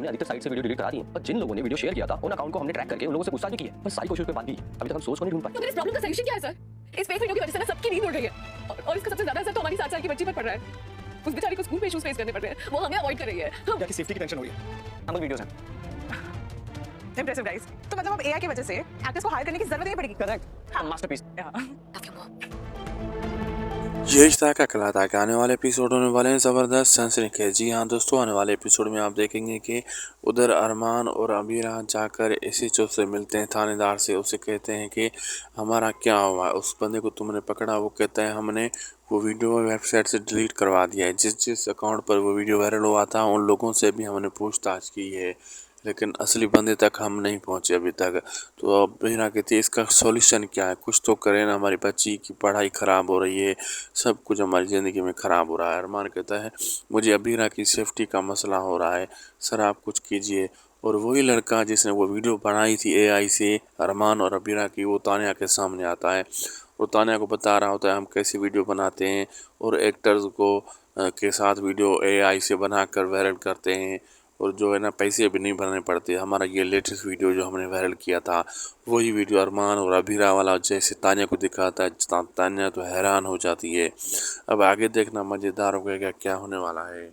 हमने अधिकतर साइट से वीडियो डिलीट करा दी है और जिन लोगों ने वीडियो शेयर किया था उन अकाउंट को हमने ट्रैक करके उन लोगों से पूछताछ भी की है, पर सारी कोशिशों के बाद भी अभी तक हम सोर्स को नहीं ढूंढ पाए। तो इस प्रॉब्लम का सॉल्यूशन क्या है सर? इस फेक वीडियो की वजह से ना सबकी नींद उड़ रही है और इसका सबसे ज्यादा असर तो हमारी 7 साल की बच्ची पर पड़ रहा है। उस बेचारी को स्कूल में इश्यूज फेस करने पड़ रहे हैं, वो हमें अवॉइड कर रही है। क्या की सेफ्टी की टेंशन हो रही है। हम वीडियोस हैं इंप्रेसिव गाइस। तो मतलब अब एआई की वजह से एक्टर्स को हायर करने की जरूरत नहीं पड़ेगी। Correct, masterpiece. ये रिश्ता क्या कहलाता है कि आने वाले एपिसोड होने वाले हैं ज़बरदस्त सनसनीखेज है। जी हाँ दोस्तों, आने वाले एपिसोड में आप देखेंगे कि उधर अरमान और अमीरा जाकर इसी चुप से मिलते हैं थानेदार से। उसे कहते हैं कि हमारा क्या हुआ, उस बंदे को तुमने पकड़ा। वो कहता है हमने वो वीडियो वेबसाइट से डिलीट करवा दिया है। जिस अकाउंट पर वो वीडियो वायरल हुआ था उन लोगों से भी हमने पूछताछ की है, लेकिन असली बंदे तक हम नहीं पहुंचे अभी तक। तो अब मीरा कहती है इसका सॉल्यूशन क्या है, कुछ तो करें ना, हमारी बच्ची की पढ़ाई ख़राब हो रही है, सब कुछ हमारी ज़िंदगी में ख़राब हो रहा है। अरमान कहता है मुझे अबीरा की सेफ्टी का मसला हो रहा है, सर आप कुछ कीजिए। और वही लड़का जिसने वो वीडियो बनाई थी एआई से अरमान और अबीरा की, वो तानिया के सामने आता है और तानिया को बता रहा होता है हम कैसे वीडियो बनाते हैं और एक्टर्स को के साथ वीडियो एआई से बनाकर वायरल करते हैं और जो है ना पैसे भी नहीं भरने पड़ते। हमारा ये लेटेस्ट वीडियो जो हमने वायरल किया था वही वीडियो अरमान और अबीरा वाला जैसे तानिया को दिखाता है, तानिया तो हैरान हो जाती है। अब आगे देखना मज़ेदार हो गया क्या होने वाला है।